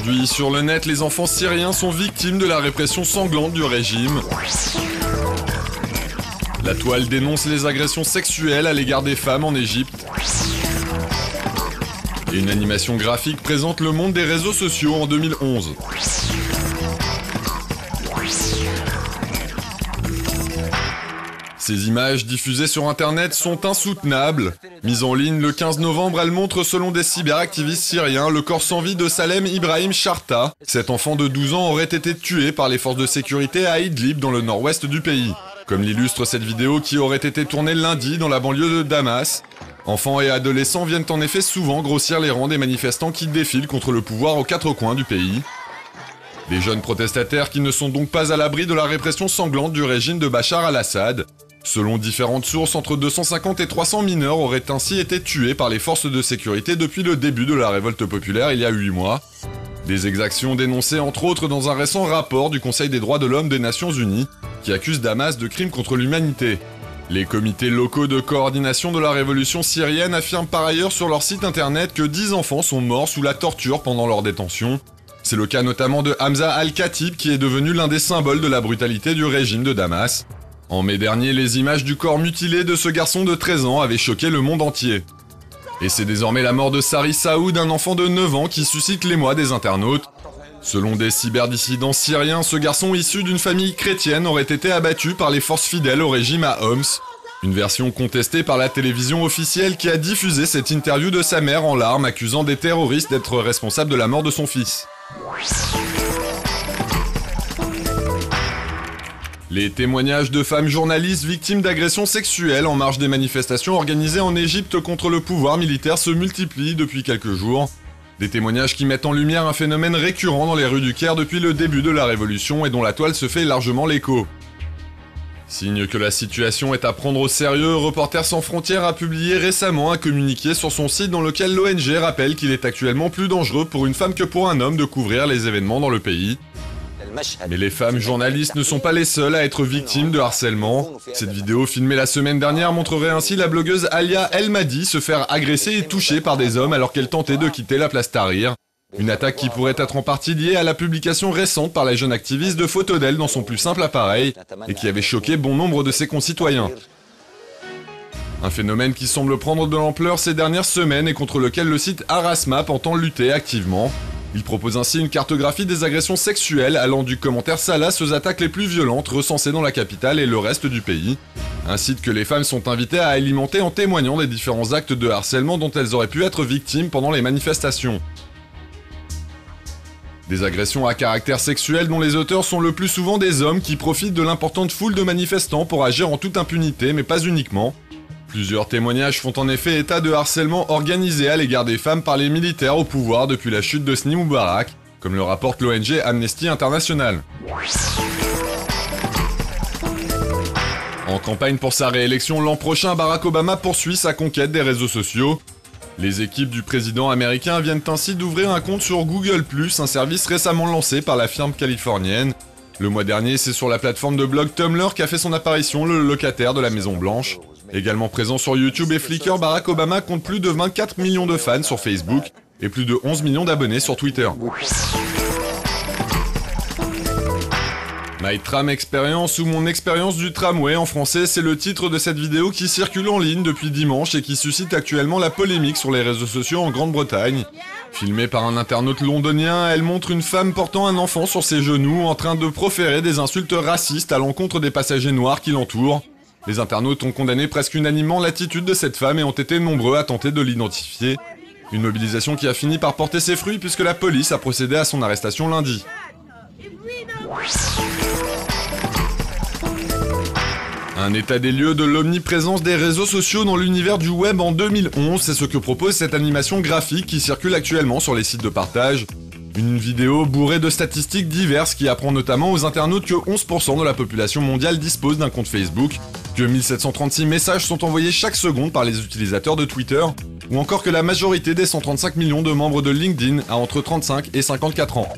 Aujourd'hui, sur le net, les enfants syriens sont victimes de la répression sanglante du régime. La toile dénonce les agressions sexuelles à l'égard des femmes en Égypte. Et une animation graphique présente le monde des réseaux sociaux en 2011. Ces images diffusées sur internet sont insoutenables. Mise en ligne le 15 novembre, elles montrent selon des cyberactivistes syriens le corps sans vie de Salem Ibrahim Sharta. Cet enfant de 12 ans aurait été tué par les forces de sécurité à Idlib dans le nord-ouest du pays. Comme l'illustre cette vidéo qui aurait été tournée lundi dans la banlieue de Damas. Enfants et adolescents viennent en effet souvent grossir les rangs des manifestants qui défilent contre le pouvoir aux quatre coins du pays. Des jeunes protestataires qui ne sont donc pas à l'abri de la répression sanglante du régime de Bachar al-Assad. Selon différentes sources, entre 250 et 300 mineurs auraient ainsi été tués par les forces de sécurité depuis le début de la révolte populaire il y a 8 mois. Des exactions dénoncées entre autres dans un récent rapport du Conseil des droits de l'homme des Nations Unies, qui accuse Damas de crimes contre l'humanité. Les comités locaux de coordination de la révolution syrienne affirment par ailleurs sur leur site internet que 10 enfants sont morts sous la torture pendant leur détention. C'est le cas notamment de Hamza al-Khatib qui est devenu l'un des symboles de la brutalité du régime de Damas. En mai dernier, les images du corps mutilé de ce garçon de 13 ans avaient choqué le monde entier. Et c'est désormais la mort de Sari Saoud, un enfant de 9 ans, qui suscite l'émoi des internautes. Selon des cyberdissidents syriens, ce garçon issu d'une famille chrétienne aurait été abattu par les forces fidèles au régime à Homs. Une version contestée par la télévision officielle qui a diffusé cette interview de sa mère en larmes, accusant des terroristes d'être responsables de la mort de son fils. Les témoignages de femmes journalistes victimes d'agressions sexuelles en marge des manifestations organisées en Égypte contre le pouvoir militaire se multiplient depuis quelques jours. Des témoignages qui mettent en lumière un phénomène récurrent dans les rues du Caire depuis le début de la révolution et dont la toile se fait largement l'écho. Signe que la situation est à prendre au sérieux, Reporters sans frontières a publié récemment un communiqué sur son site dans lequel l'ONG rappelle qu'il est actuellement plus dangereux pour une femme que pour un homme de couvrir les événements dans le pays. Mais les femmes journalistes ne sont pas les seules à être victimes de harcèlement. Cette vidéo filmée la semaine dernière montrerait ainsi la blogueuse Alia El-Mahdi se faire agresser et toucher par des hommes alors qu'elle tentait de quitter la place Tahrir. Une attaque qui pourrait être en partie liée à la publication récente par la jeune activiste de photos d'elle dans son plus simple appareil et qui avait choqué bon nombre de ses concitoyens. Un phénomène qui semble prendre de l'ampleur ces dernières semaines et contre lequel le site Harasmap entend lutter activement. Il propose ainsi une cartographie des agressions sexuelles allant du commentaire salace aux attaques les plus violentes recensées dans la capitale et le reste du pays. Un site que les femmes sont invitées à alimenter en témoignant des différents actes de harcèlement dont elles auraient pu être victimes pendant les manifestations. Des agressions à caractère sexuel dont les auteurs sont le plus souvent des hommes qui profitent de l'importante foule de manifestants pour agir en toute impunité, mais pas uniquement. Plusieurs témoignages font en effet état de harcèlement organisé à l'égard des femmes par les militaires au pouvoir depuis la chute de Hosni Moubarak, comme le rapporte l'ONG Amnesty International. En campagne pour sa réélection l'an prochain, Barack Obama poursuit sa conquête des réseaux sociaux. Les équipes du président américain viennent ainsi d'ouvrir un compte sur Google+, un service récemment lancé par la firme californienne. Le mois dernier, c'est sur la plateforme de blog Tumblr qu'a fait son apparition le locataire de la Maison Blanche. Également présent sur YouTube et Flickr, Barack Obama compte plus de 24 millions de fans sur Facebook et plus de 11 millions d'abonnés sur Twitter. My Tram Experience ou mon expérience du tramway en français, c'est le titre de cette vidéo qui circule en ligne depuis dimanche et qui suscite actuellement la polémique sur les réseaux sociaux en Grande-Bretagne. Filmée par un internaute londonien, elle montre une femme portant un enfant sur ses genoux en train de proférer des insultes racistes à l'encontre des passagers noirs qui l'entourent. Les internautes ont condamné presque unanimement l'attitude de cette femme et ont été nombreux à tenter de l'identifier. Une mobilisation qui a fini par porter ses fruits puisque la police a procédé à son arrestation lundi. Un état des lieux de l'omniprésence des réseaux sociaux dans l'univers du web en 2011, c'est ce que propose cette animation graphique qui circule actuellement sur les sites de partage. Une vidéo bourrée de statistiques diverses qui apprend notamment aux internautes que 11% de la population mondiale dispose d'un compte Facebook, que 1736 messages sont envoyés chaque seconde par les utilisateurs de Twitter, ou encore que la majorité des 135 millions de membres de LinkedIn a entre 35 et 54 ans.